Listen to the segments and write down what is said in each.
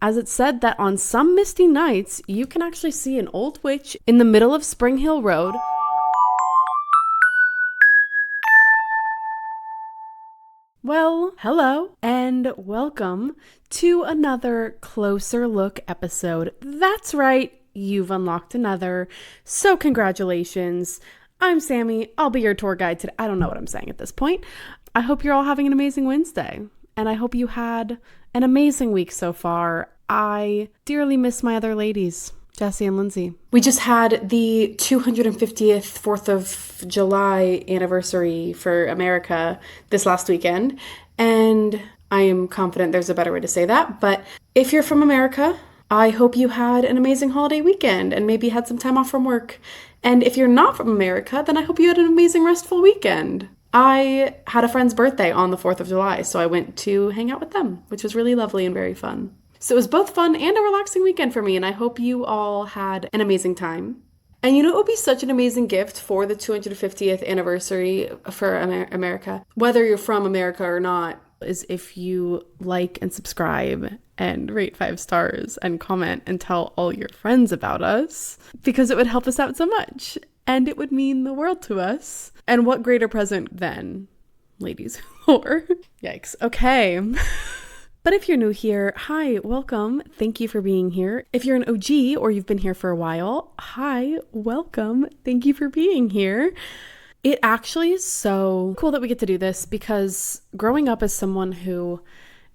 as it's said that on some misty nights, you can actually see an old witch in the middle of Spring Hill Road. Well, hello and welcome to another Closer Look episode. That's right, you've unlocked another. So congratulations. I'm Sammy. I'll be your tour guide today. I don't know what I'm saying at this point. I hope you're all having an amazing Wednesday. And I hope you had an amazing week so far. I dearly miss my other ladies, Jessie and Lindsay. We just had the 250th 4th of July anniversary for America this last weekend. And I am confident there's a better way to say that. But if you're from America, I hope you had an amazing holiday weekend and maybe had some time off from work. And if you're not from America, then I hope you had an amazing restful weekend. I had a friend's birthday on the 4th of July, so I went to hang out with them, which was really lovely and very fun. So it was both fun and a relaxing weekend for me, and I hope you all had an amazing time. And you know, it would be such an amazing gift for the 250th anniversary for America, whether you're from America or not, is if you like and subscribe and rate 5 stars and comment and tell all your friends about us, because it would help us out so much and it would mean the world to us. And what greater present than ladies or yikes. Okay. But if you're new here, hi, welcome. Thank you for being here. If you're an OG or you've been here for a while, hi, welcome. Thank you for being here. It actually is so cool that we get to do this because growing up as someone who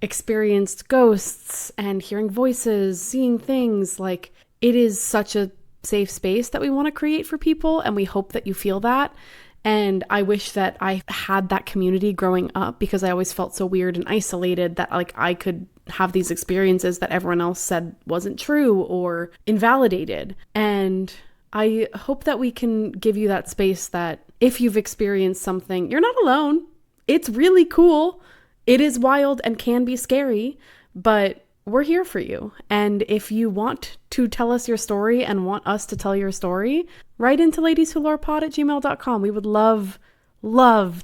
experienced ghosts and hearing voices, seeing things, like it is such a safe space that we want to create for people, and we hope that you feel that. And I wish that I had that community growing up because I always felt so weird and isolated that like I could have these experiences that everyone else said wasn't true or invalidated. And I hope that we can give you that space that if you've experienced something, you're not alone. It's really cool. It is wild and can be scary, but we're here for you. And if you want to tell us your story and want us to tell your story, write into ladieswholorepod@gmail.com. We would love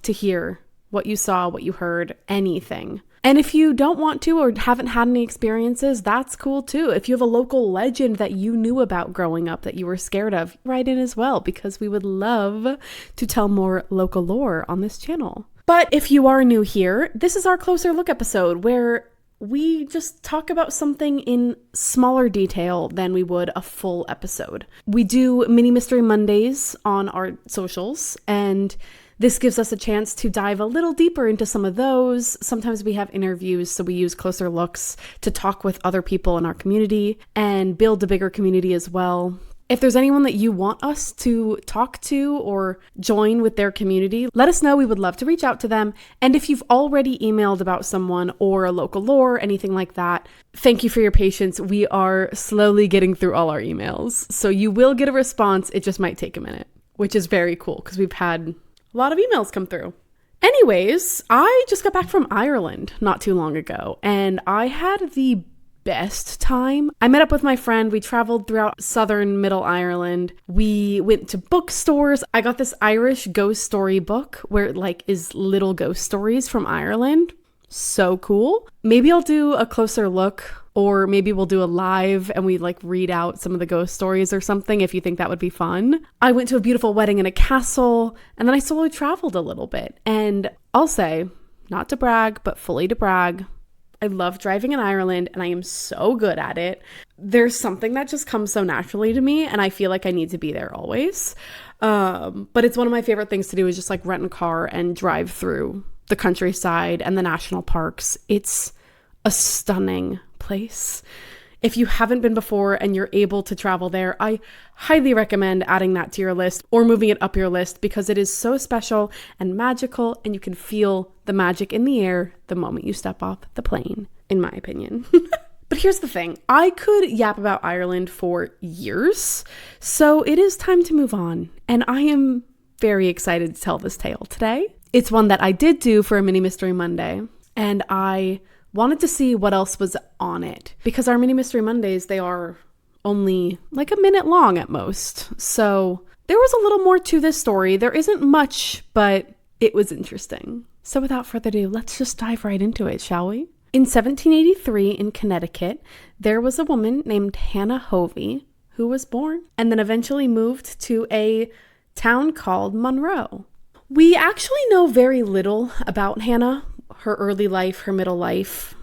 to hear what you saw, what you heard, anything. And if you don't want to or haven't had any experiences, that's cool too. If you have a local legend that you knew about growing up that you were scared of, write in as well, because we would love to tell more local lore on this channel. But if you are new here, this is our Closer Look episode where we just talk about something in smaller detail than we would a full episode. We do mini Mystery Mondays on our socials, and this gives us a chance to dive a little deeper into some of those. Sometimes we have interviews, so we use Closer Looks to talk with other people in our community and build a bigger community as well. If there's anyone that you want us to talk to or join with their community, let us know. We would love to reach out to them. And if you've already emailed about someone or a local lore, anything like that, thank you for your patience. We are slowly getting through all our emails. So you will get a response. It just might take a minute, which is very cool because we've had a lot of emails come through. Anyways, I just got back from Ireland not too long ago, and I had the best time. I met up with my friend. We traveled throughout southern Middle Ireland. We went to bookstores. I got this Irish ghost story book where it like is little ghost stories from Ireland. So cool. Maybe I'll do a closer look, or maybe we'll do a live and we like read out some of the ghost stories or something if you think that would be fun. I went to a beautiful wedding in a castle, and then I solo traveled a little bit. And I'll say, not to brag, but fully to brag, I love driving in Ireland and I am so good at it. There's something that just comes so naturally to me, and I feel like I need to be there always. But it's one of my favorite things to do is just like rent a car and drive through the countryside and the national parks. It's a stunning place. If you haven't been before and you're able to travel there, I highly recommend adding that to your list or moving it up your list because it is so special and magical, and you can feel the magic in the air the moment you step off the plane, in my opinion. But here's the thing. I could yap about Ireland for years, so it is time to move on. And I am very excited to tell this tale today. It's one that I did do for a Mini Mystery Monday, and I wanted to see what else was on it because our Mini Mystery Mondays, they are only like a minute long at most. So there was a little more to this story. There isn't much, but it was interesting. So without further ado, let's just dive right into it, shall we? In 1783 in Connecticut, there was a woman named Hanna Hovey who was born and then eventually moved to a town called Monroe. We actually know very little about Hanna, her early life, her middle life.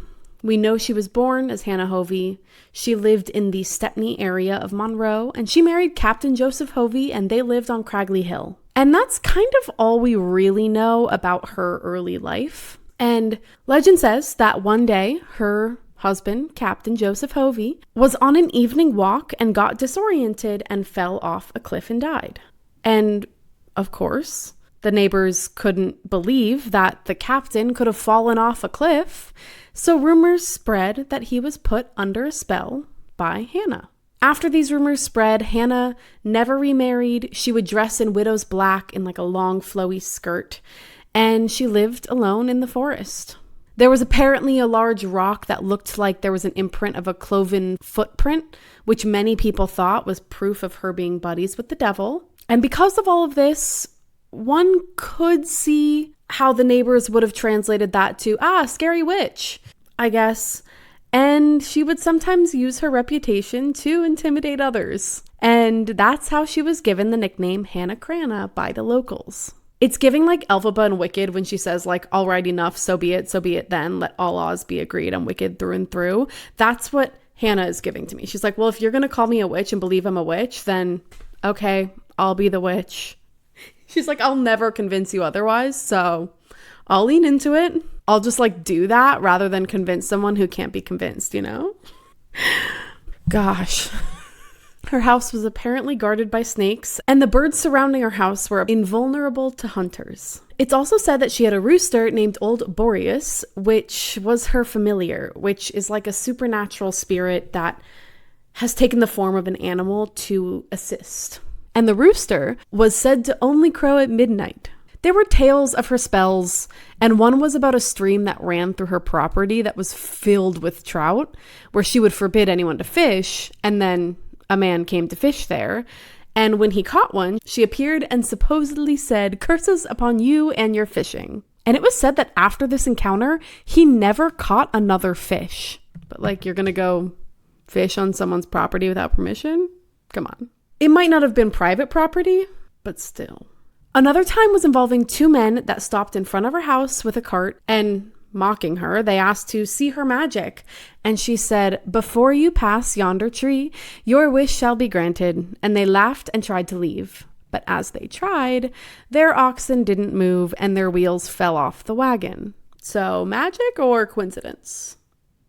We know she was born as Hanna Hovey. She lived in the Stepney area of Monroe, and she married Captain Joseph Hovey, and they lived on Cragley Hill. And that's kind of all we really know about her early life. And legend says that one day, her husband, Captain Joseph Hovey, was on an evening walk and got disoriented and fell off a cliff and died. And, of course, the neighbors couldn't believe that the captain could have fallen off a cliff, so rumors spread that he was put under a spell by Hanna. After these rumors spread, Hanna never remarried. She would dress in widow's black in like a long flowy skirt, and she lived alone in the forest. There was apparently a large rock that looked like there was an imprint of a cloven footprint, which many people thought was proof of her being buddies with the devil. And because of all of this, one could see how the neighbors would have translated that to, scary witch, I guess. And she would sometimes use her reputation to intimidate others. And that's how she was given the nickname Hanna Cranna by the locals. It's giving like Elphaba and Wicked when she says like, all right, enough, so be it then, let all laws be agreed, I'm wicked through and through. That's what Hanna is giving to me. She's like, well, if you're going to call me a witch and believe I'm a witch, then okay, I'll be the witch. She's like, I'll never convince you otherwise, so I'll lean into it. I'll just like do that rather than convince someone who can't be convinced, you know? Gosh. Her house was apparently guarded by snakes, and the birds surrounding her house were invulnerable to hunters. It's also said that she had a rooster named Old Boreas, which was her familiar, which is like a supernatural spirit that has taken the form of an animal to assist. And the rooster was said to only crow at midnight. There were tales of her spells, and one was about a stream that ran through her property that was filled with trout, where she would forbid anyone to fish, and then a man came to fish there. And when he caught one, she appeared and supposedly said, "Curses upon you and your fishing." And it was said that after this encounter, he never caught another fish. But like, you're gonna go fish on someone's property without permission? Come on. It might not have been private property, but still. Another time was involving two men that stopped in front of her house with a cart, and mocking her, they asked to see her magic. And she said, "Before you pass yonder tree, your wish shall be granted." And they laughed and tried to leave. But as they tried, their oxen didn't move and their wheels fell off the wagon. So magic or coincidence?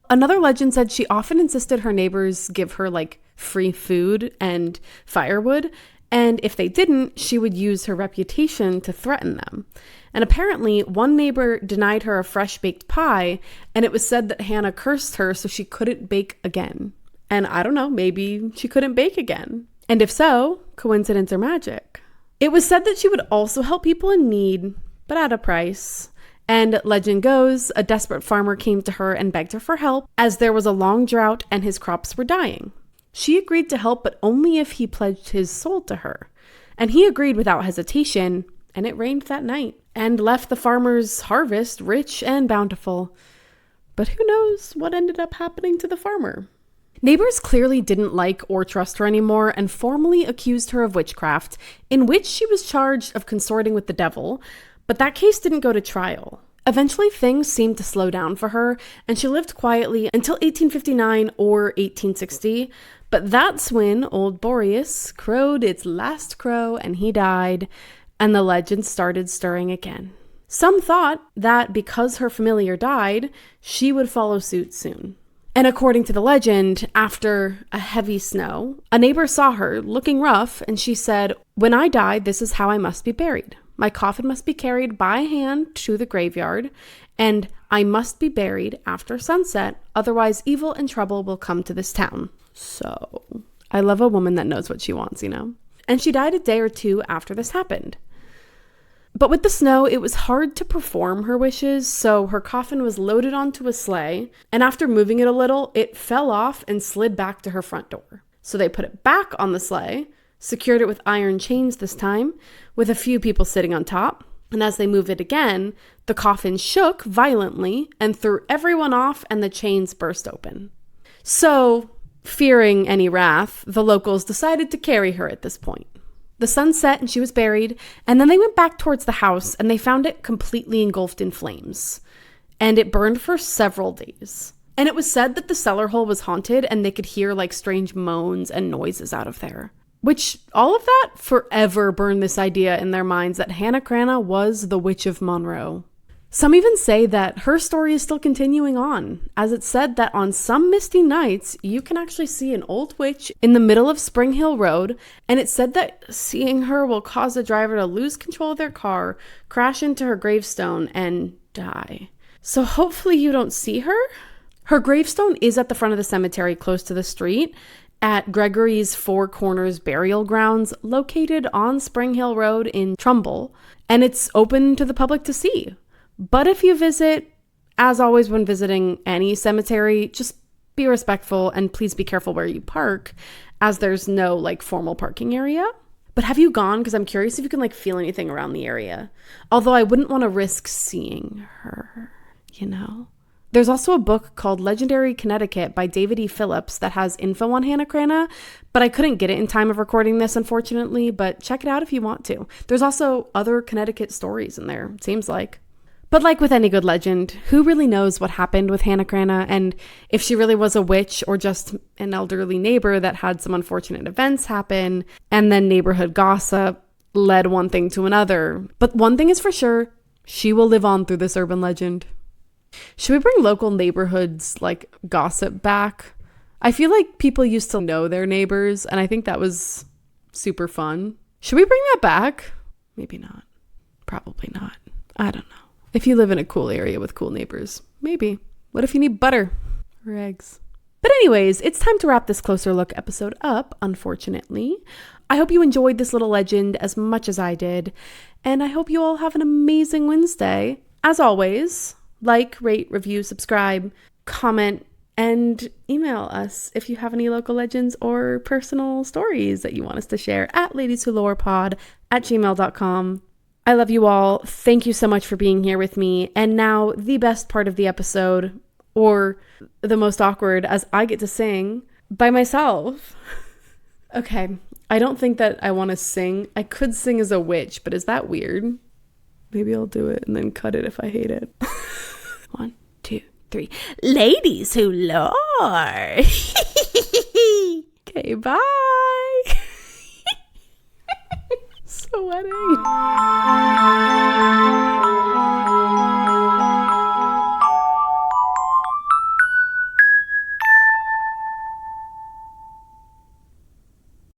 Another legend said she often insisted her neighbors give her like free food and firewood, and if they didn't, she would use her reputation to threaten them. And apparently, one neighbor denied her a fresh baked pie, and it was said that Hanna cursed her so she couldn't bake again. And I don't know, maybe she couldn't bake again. And if so, coincidence or magic? It was said that she would also help people in need, but at a price. And legend goes, a desperate farmer came to her and begged her for help, as there was a long drought and his crops were dying. She agreed to help, but only if he pledged his soul to her. And he agreed without hesitation, and it rained that night, and left the farmer's harvest rich and bountiful. But who knows what ended up happening to the farmer? Neighbors clearly didn't like or trust her anymore and formally accused her of witchcraft, in which she was charged of consorting with the devil, but that case didn't go to trial. Eventually, things seemed to slow down for her, and she lived quietly until 1859 or 1860, but that's when Old Boreas crowed its last crow and he died, and the legend started stirring again. Some thought that because her familiar died, she would follow suit soon. And according to the legend, after a heavy snow, a neighbor saw her looking rough, and she said, "When I die, this is how I must be buried. My coffin must be carried by hand to the graveyard, and I must be buried after sunset, otherwise evil and trouble will come to this town." So, I love a woman that knows what she wants, you know? And she died a day or two after this happened. But with the snow, it was hard to perform her wishes, so her coffin was loaded onto a sleigh, and after moving it a little, it fell off and slid back to her front door. So they put it back on the sleigh, secured it with iron chains this time, with a few people sitting on top, And as they moved it again, the coffin shook violently and threw everyone off, and the chains burst open. So, fearing any wrath, the locals decided to carry her at this point. The sun set and she was buried, and then they went back towards the house and they found it completely engulfed in flames. And it burned for several days. And it was said that the cellar hole was haunted and they could hear like strange moans and noises out of there. Which, all of that forever burned this idea in their minds that Hanna Cranna was the Witch of Monroe. Some even say that her story is still continuing on, as it's said that on some misty nights, you can actually see an old witch in the middle of Spring Hill Road, and it's said that seeing her will cause the driver to lose control of their car, crash into her gravestone, and die. So hopefully you don't see her. Her gravestone is at the front of the cemetery close to the street, at Gregory's Four Corners Burial Grounds, located on Spring Hill Road in Trumbull, and it's open to the public to see. But if you visit, as always when visiting any cemetery, just be respectful and please be careful where you park, as there's no like formal parking area. But have you gone? Because I'm curious if you can like feel anything around the area. Although I wouldn't want to risk seeing her, you know? There's also a book called Legendary Connecticut by David E. Phillips that has info on Hanna Cranna, but I couldn't get it in time of recording this, unfortunately, but check it out if you want to. There's also other Connecticut stories in there, it seems like. But like with any good legend, who really knows what happened with Hanna Cranna and if she really was a witch or just an elderly neighbor that had some unfortunate events happen and then neighborhood gossip led one thing to another. But one thing is for sure, she will live on through this urban legend. Should we bring local neighborhoods like gossip back? I feel like people used to know their neighbors and I think that was super fun. Should we bring that back? Maybe not. Probably not. I don't know. If you live in a cool area with cool neighbors, maybe. What if you need butter or eggs? But anyways, it's time to wrap this closer look episode up, unfortunately. I hope you enjoyed this little legend as much as I did, and I hope you all have an amazing Wednesday. As always, like, rate, review, subscribe, comment, and email us if you have any local legends or personal stories that you want us to share at ladieswholorepod@gmail.com. I love you all. Thank you so much for being here with me. And now the best part of the episode, or the most awkward, as I get to sing by myself. Okay, I don't think that I want to sing. I could sing as a witch, but is that weird? Maybe I'll do it and then cut it if I hate it. 1, 2, 3. Ladies who lore. Okay, bye. Sweating.